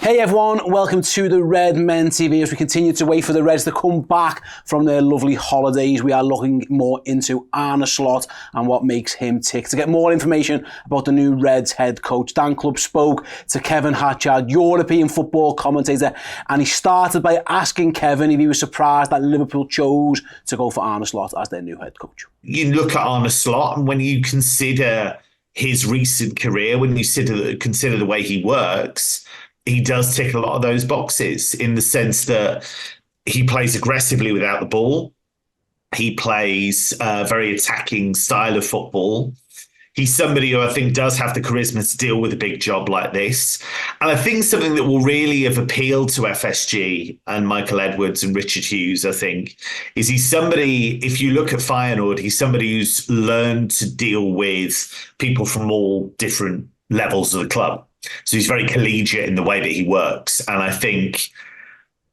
Hey everyone, welcome to the Redmen TV. As we continue to wait for the Reds to come back from their lovely holidays, we are looking more into Arne Slot and what makes him tick. To get more information about the new Reds head coach, Dan Klopp spoke to Kevin Hatchard, European football commentator, and he started by asking Kevin if he was surprised that Liverpool chose to go for Arne Slot as their new head coach. You look at Arne Slot, and when you consider his recent career, when you consider the way he works, he does tick a lot of those boxes in the sense that he plays aggressively without the ball. He plays a very attacking style of football. He's somebody who I think does have the charisma to deal with a big job like this. And I think something that will really have appealed to FSG and Michael Edwards and Richard Hughes, I think, is he's somebody, if you look at Feyenoord, he's somebody who's learned to deal with people from all different levels of the club. So he's very collegiate in the way that he works. And I think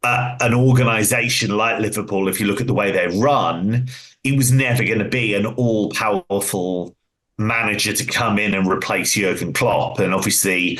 an organisation like Liverpool, if you look at the way they run, he was never going to be an all-powerful manager to come in and replace Jurgen Klopp. And obviously,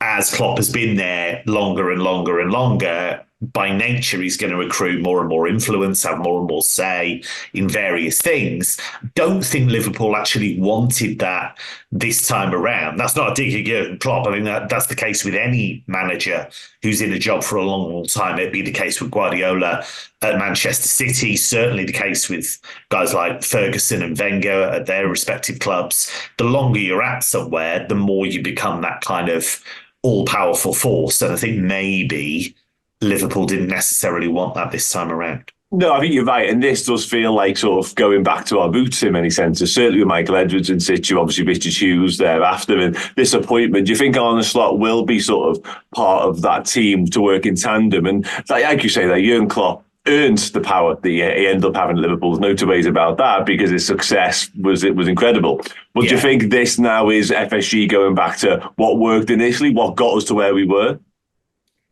as Klopp has been there longer and longer and longer, by nature, he's going to accrue more and more influence, have more and more say in various things. Don't think Liverpool actually wanted that this time around. That's not a dig at Jurgen Klopp. I mean, that's the case with any manager who's in a job for a long, long time. It'd be the case with Guardiola at Manchester City, certainly the case with guys like Ferguson and Wenger at their respective clubs. The longer you're at somewhere, the more you become that kind of all-powerful force. And I think maybe Liverpool didn't necessarily want that this time around. No, I think you're right. And this does feel like sort of going back to our roots in many senses, certainly with Michael Edwards in situ, obviously Richard Hughes thereafter. And this appointment, do you think Arne Slot will be sort of part of that team to work in tandem? And like you say, that Jurgen Klopp earned the power that he ended up having at Liverpool. There's no two ways about that, because his success was incredible. But do you think this now is FSG going back to what worked initially, what got us to where we were?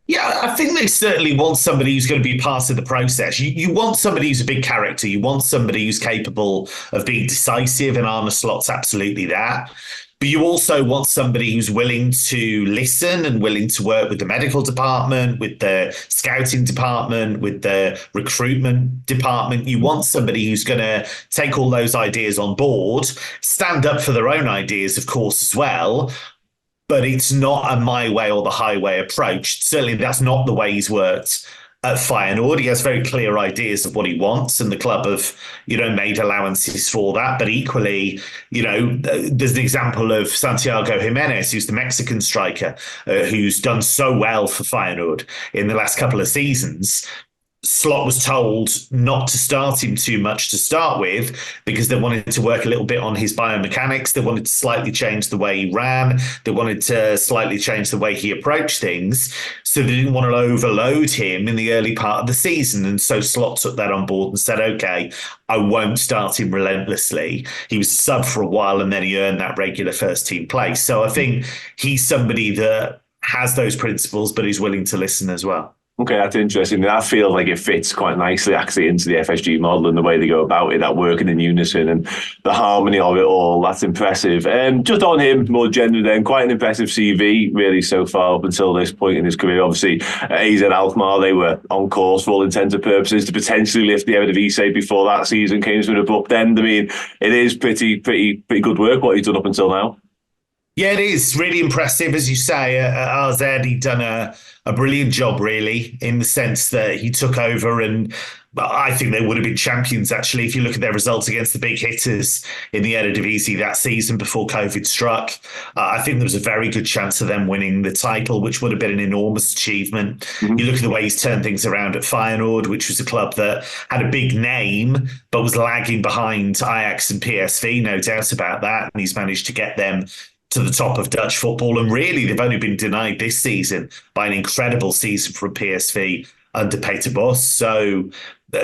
Yeah, I think they certainly want somebody who's going to be part of the process. You want somebody who's a big character. You want somebody who's capable of being decisive, and Arne Slot's absolutely that. But you also want somebody who's willing to listen and willing to work with the medical department, with the scouting department, with the recruitment department. You want somebody who's going to take all those ideas on board, stand up for their own ideas, of course, as well. But it's not a my way or the highway approach. Certainly that's not the way he's worked at Feyenoord. He has very clear ideas of what he wants, and the club have, made allowances for that. But equally, there's the example of Santiago Jimenez, who's the Mexican striker, who's done so well for Feyenoord in the last couple of seasons. Slot was told not to start him too much to start with, because they wanted to work a little bit on his biomechanics. They wanted to slightly change the way he ran. They wanted to slightly change the way he approached things. So they didn't want to overload him in the early part of the season. And so Slot took that on board and said, okay, I won't start him relentlessly. He was sub for a while, and then he earned that regular first team place. So I think he's somebody that has those principles, but he's willing to listen as well. Okay, that's interesting. I feel like it fits quite nicely actually into the FSG model and the way they go about it, that working in unison and the harmony of it all. That's impressive. Just on him more generally then, quite an impressive CV really so far up until this point in his career. Obviously, AZ Alkmaar, they were on course for all intents and purposes to potentially lift the Eredivisie before that season came to an abrupt end. I mean, it is pretty good work what he's done up until now. Yeah, it is really impressive. As you say, at AZ, he'd done a brilliant job, really, in the sense that he took over, and I think they would have been champions, actually, if you look at their results against the big hitters in the Eredivisie that season before COVID struck. I think there was a very good chance of them winning the title, which would have been an enormous achievement. Mm-hmm. You look at the way he's turned things around at Feyenoord, which was a club that had a big name, but was lagging behind Ajax and PSV, no doubt about that. And he's managed to get them to the top of Dutch football. And really, they've only been denied this season by an incredible season from PSV under Peter Bosz. So,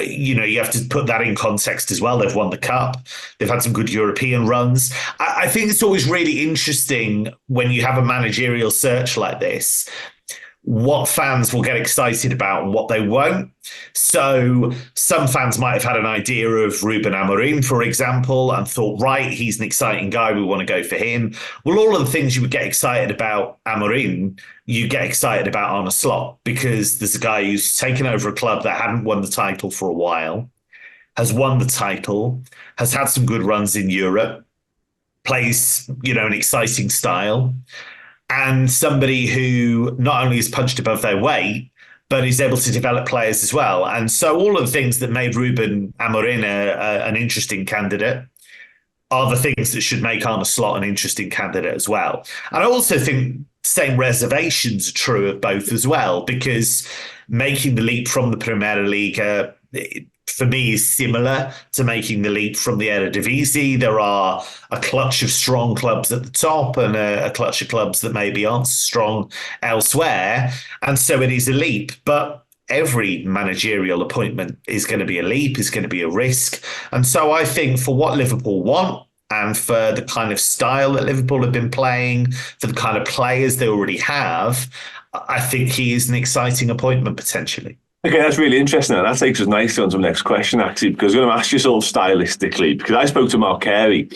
you have to put that in context as well. They've won the cup. They've had some good European runs. I think it's always really interesting when you have a managerial search like this, what fans will get excited about and what they won't. So some fans might have had an idea of Ruben Amorim, for example, and thought, right, he's an exciting guy, we want to go for him. Well, all of the things you would get excited about Amorim, you get excited about Arne Slot, because there's a guy who's taken over a club that hadn't won the title for a while, has won the title, has had some good runs in Europe, plays, an exciting style, and somebody who not only is punched above their weight, but is able to develop players as well. And so all of the things that made Ruben Amorim an interesting candidate are the things that should make Arne Slot an interesting candidate as well. And I also think same reservations are true of both as well, because making the leap from the Premier League, for me, is similar to making the leap from the Eredivisie. There are a clutch of strong clubs at the top and a clutch of clubs that maybe aren't strong elsewhere. And so it is a leap. But every managerial appointment is going to be a leap, is going to be a risk. And so I think for what Liverpool want, and for the kind of style that Liverpool have been playing, for the kind of players they already have, I think he is an exciting appointment potentially. Okay, that's really interesting. And that takes us nicely on to the next question, actually, because I'm going to ask you sort of stylistically, because I spoke to Mark Carey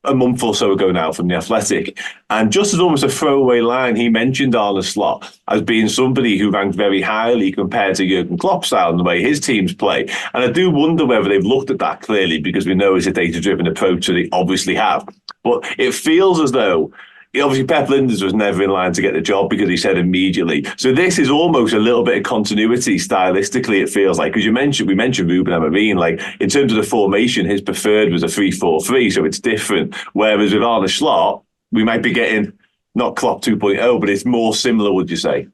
a month or so ago now from The Athletic, and just as almost a throwaway line, he mentioned Arne Slot as being somebody who ranked very highly compared to Jurgen Klopp's style and the way his teams play. And I do wonder whether they've looked at that clearly, because we know it's a data-driven approach, so they obviously have. But it feels as though, obviously, Pep Lijnders was never in line to get the job because he said immediately. So this is almost a little bit of continuity stylistically, it feels like. Because we mentioned Ruben Amorim, like in terms of the formation, his preferred was a 3-4-3, so it's different. Whereas with Arne Slot, we might be getting not Klopp 2.0, but it's more similar, would you say?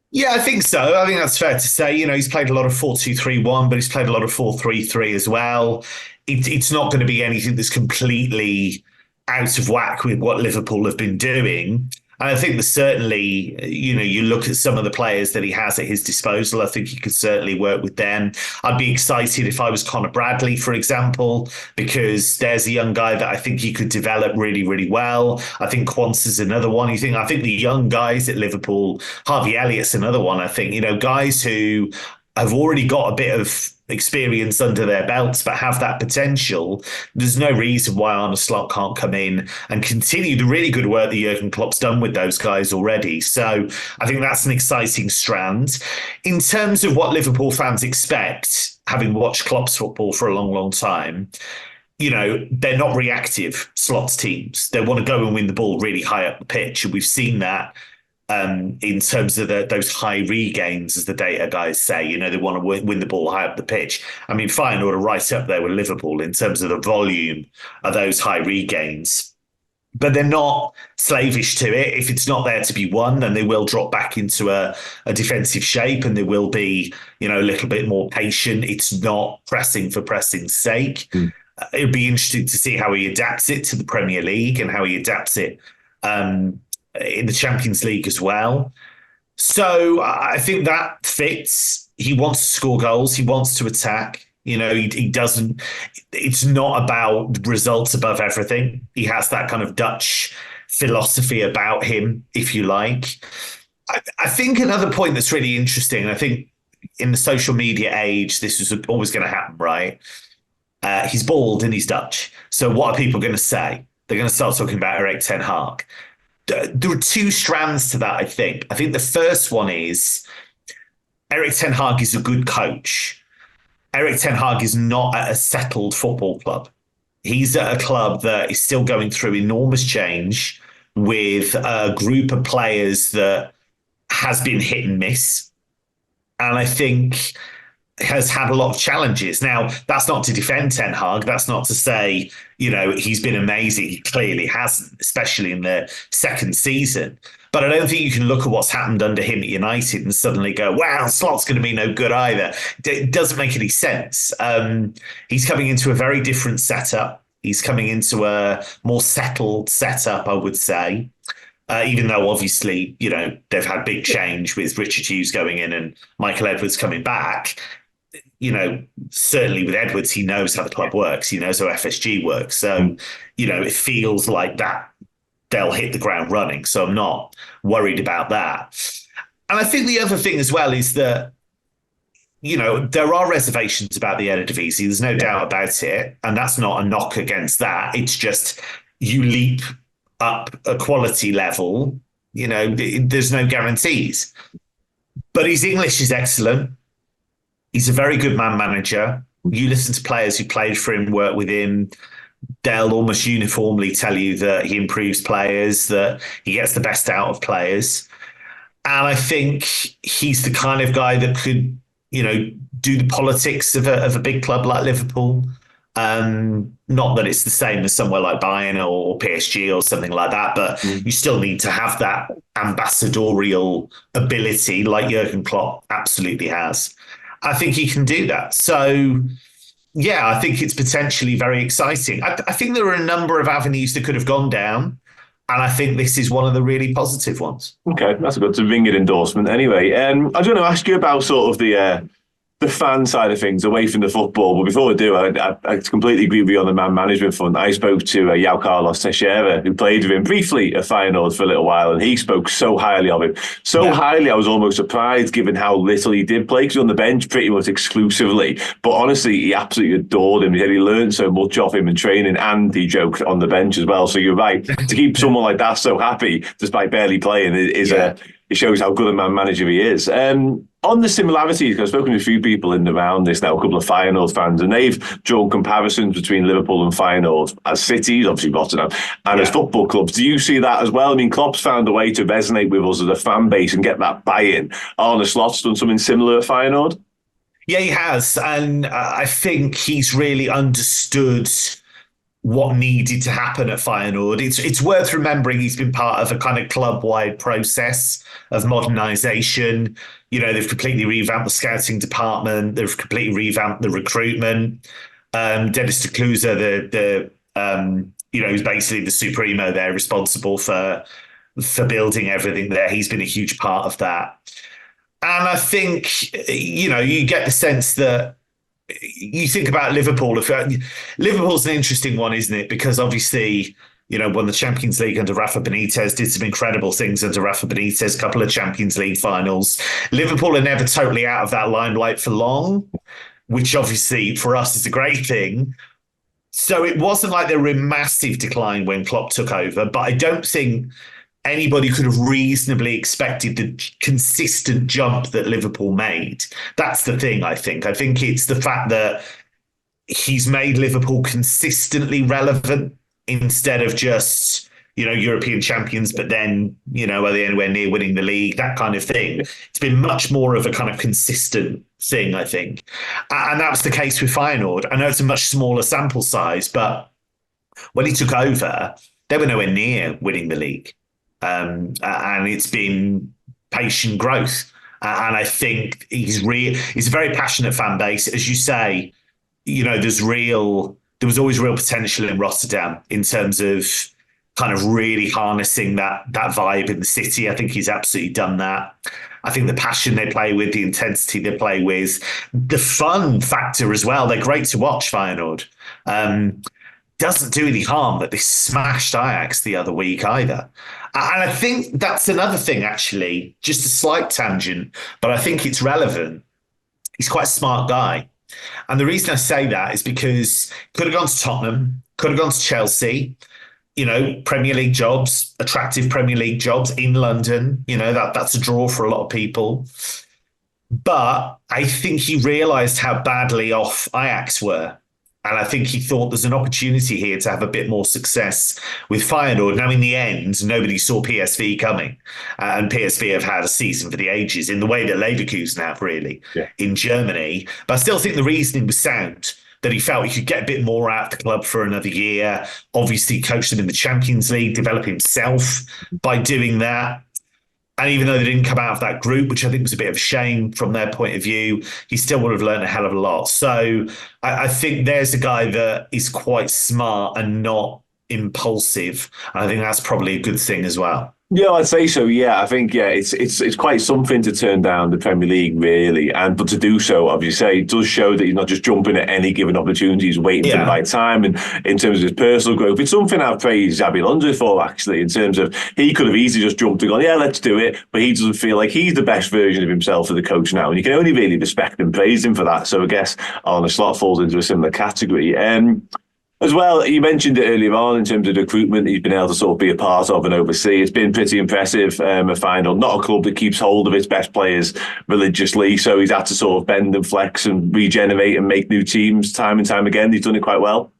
Yeah, I think so. I think that's fair to say. He's played a lot of 4-2-3-1, but he's played a lot of 4-3-3 as well. It's not going to be anything that's completely out of whack with what Liverpool have been doing. And I think that certainly, you look at some of the players that he has at his disposal, I think he could certainly work with them. I'd be excited if I was Conor Bradley, for example, because there's a young guy that I think he could develop really, really well. I think Quansah's another one. I think the young guys at Liverpool, Harvey Elliott's another one. I think, guys who have already got a bit of experience under their belts, but have that potential. There's no reason why Arne Slot can't come in and continue the really good work that Jurgen Klopp's done with those guys already. So I think that's an exciting strand. In terms of what Liverpool fans expect, having watched Klopp's football for a long, long time, they're not reactive Slot's teams. They want to go and win the ball really high up the pitch. And we've seen that in terms of those high regains, as the data guys say. They want to win the ball high up the pitch. I mean, Feyenoord are right up there with Liverpool in terms of the volume of those high regains. But they're not slavish to it. If it's not there to be won, then they will drop back into a defensive shape, and they will be, a little bit more patient. It's not pressing for pressing's sake. It'll be interesting to see how he adapts it to the Premier League and how he adapts it in the Champions League as well. So I think that fits. He wants to score goals. He wants to attack. He doesn't, it's not about results above everything. He has that kind of Dutch philosophy about him, if you like. I think another point that's really interesting, and I think in the social media age, this is always going to happen, right? He's bald and he's Dutch. So what are people going to say? They're going to start talking about Erik ten Hag. There are two strands to that, I think. I think the first one is Erik ten Hag is a good coach. Erik ten Hag is not at a settled football club. He's at a club that is still going through enormous change with a group of players that has been hit and miss. And I think has had a lot of challenges. Now, that's not to defend Ten Hag. That's not to say, he's been amazing. He clearly hasn't, especially in the second season. But I don't think you can look at what's happened under him at United and suddenly go, wow, Slot's going to be no good either. It doesn't make any sense. He's coming into a very different setup. He's coming into a more settled setup, I would say. Even though obviously, they've had big change with Richard Hughes going in and Michael Edwards coming back. Certainly with Edwards, he knows how the club works. He knows how FSG works. So, it feels like that they'll hit the ground running. So I'm not worried about that. And I think the other thing as well is that, there are reservations about the Eredivisie. There's no doubt about it. And that's not a knock against that. It's just you leap up a quality level there's no guarantees. But his English is excellent. He's a very good man manager. You listen to players who played for him, work with him, they'll almost uniformly tell you that he improves players, that he gets the best out of players. And I think he's the kind of guy that could, do the politics of a big club like Liverpool. Not that it's the same as somewhere like Bayern or PSG or something like that, but you still need to have that ambassadorial ability like Jurgen Klopp absolutely has. I think he can do that. So, yeah, I think it's potentially very exciting. I think there are a number of avenues that could have gone down, and I think this is one of the really positive ones. Okay, that's a good ringing endorsement. Anyway, I was going to ask you about sort of the fan side of things away from the football. But before I do, I completely agree with you on the man management front. I spoke to João Carlos Teixeira, who played with him briefly at Feyenoord for a little while, and he spoke so highly of him. Highly, I was almost surprised given how little he did play, because he was on the bench pretty much exclusively. But honestly, he absolutely adored him. He said he learned so much of him in training, and he joked on the bench as well. So you're right. To keep someone like that so happy, despite barely playing, it shows how good a man manager he is. On the similarities, I've spoken to a few people in and around this now, a couple of Feyenoord fans, and they've drawn comparisons between Liverpool and Feyenoord as cities, obviously Rotterdam, and as football clubs. Do you see that as well? I mean, Klopp's found a way to resonate with us as a fan base and get that buy-in. Arne Slot's done something similar at Feyenoord? Yeah, he has. And I think he's really understood what needed to happen at Feyenoord. It's worth remembering he's been part of a kind of club-wide process of modernisation. They've completely revamped the scouting department. They've completely revamped the recruitment. Dennis de Kloeze, who's basically the supremo there, responsible for building everything there. He's been a huge part of that. And I think, you get the sense that you think about Liverpool. Liverpool's an interesting one, isn't it? Because obviously, won the Champions League under Rafa Benitez, did some incredible things under Rafa Benitez, couple of Champions League finals. Liverpool are never totally out of that limelight for long, which obviously for us is a great thing. So it wasn't like they were in massive decline when Klopp took over, but I don't think anybody could have reasonably expected the consistent jump that Liverpool made. That's the thing, I think. I think it's the fact that he's made Liverpool consistently relevant instead of just, European champions, but then, are they anywhere near winning the league? That kind of thing. It's been much more of a kind of consistent thing, I think. And that was the case with Feyenoord. I know it's a much smaller sample size, but when he took over, they were nowhere near winning the league. And it's been patient growth. And I think he's a very passionate fan base. As you say, there was always real potential in Rotterdam in terms of kind of really harnessing that vibe in the city. I think he's absolutely done that. I think the passion they play with, the intensity they play with, the fun factor as well. They're great to watch, Feyenoord. Doesn't do any harm that they smashed Ajax the other week either. And I think that's another thing, actually, just a slight tangent, but I think it's relevant. He's quite a smart guy. And the reason I say that is because could have gone to Tottenham, could have gone to Chelsea, Premier League jobs, attractive Premier League jobs in London, that's a draw for a lot of people. But I think he realised how badly off Ajax were. And I think he thought there's an opportunity here to have a bit more success with Feyenoord. Now, in the end, nobody saw PSV coming. And PSV have had a season for the ages in the way that Leverkusen have, really, in Germany. But I still think the reasoning was sound, that he felt he could get a bit more out of the club for another year, obviously coach them in the Champions League, develop himself by doing that. And even though they didn't come out of that group, which I think was a bit of a shame from their point of view, he still would have learned a hell of a lot. So I think there's a guy that is quite smart and not impulsive. And I think that's probably a good thing as well. Yeah, I'd say so. Yeah, I think it's quite something to turn down the Premier League, really, but to do so, obviously, it does show that he's not just jumping at any given opportunity; he's waiting for the right time. And in terms of his personal growth, it's something I've praised Xabi Alonso for, actually. In terms of he could have easily just jumped and gone, "Yeah, let's do it," but he doesn't feel like he's the best version of himself as a coach now, and you can only really respect and praise him for that. So I guess Arne Slot falls into a similar category. As well, you mentioned it earlier on in terms of recruitment he's been able to sort of be a part of and oversee. It's been pretty impressive. A Feyenoord, not a club that keeps hold of its best players religiously, so he's had to sort of bend and flex and regenerate and make new teams time and time again. He's done it quite well.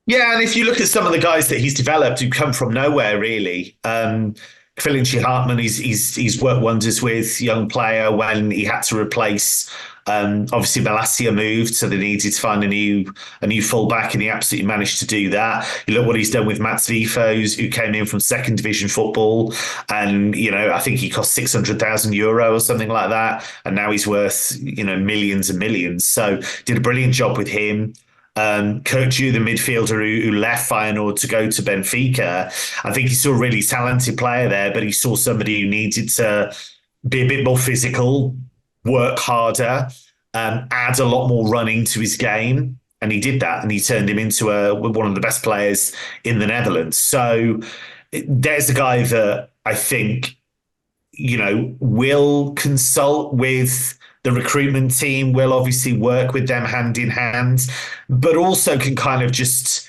Yeah, and if you look at some of the guys that he's developed who come from nowhere, really, Hartman, he's worked wonders with, young player, when he had to replace. Obviously, Malacia moved, so they needed to find a new fullback, and he absolutely managed to do that. You look what he's done with Mats Vifos, who came in from second division football, and I think he cost €600,000 or something like that, and now he's worth millions and millions. So did a brilliant job with him. Kirkju, the midfielder who left Feyenoord to go to Benfica, I think he saw a really talented player there, but he saw somebody who needed to be a bit more physical, work harder, add a lot more running to his game. And he did that, and he turned him into one of the best players in the Netherlands. So there's a guy that I think, will consult with the recruitment team, will obviously work with them hand in hand, but also can kind of just,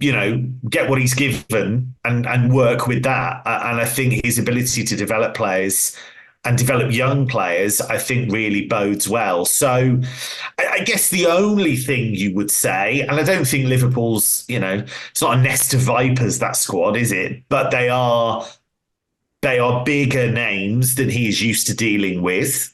get what he's given and work with that. And I think his ability to develop players and develop young players, I think, really bodes well. So I guess the only thing you would say, and I don't think Liverpool's, it's not a nest of vipers, that squad, is it? But they are bigger names than he is used to dealing with.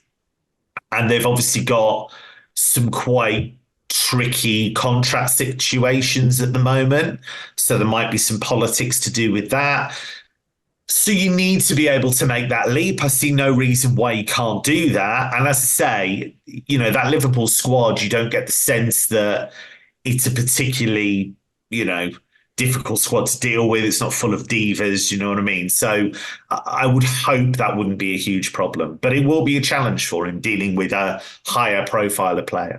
And they've obviously got some quite tricky contract situations at the moment. So there might be some politics to do with that. So you need to be able to make that leap. I see no reason why you can't do that. And as I say, that Liverpool squad, you don't get the sense that it's a particularly, difficult squad to deal with. It's not full of divas, you know what I mean? So I would hope that wouldn't be a huge problem, but it will be a challenge for him dealing with a higher profile of player.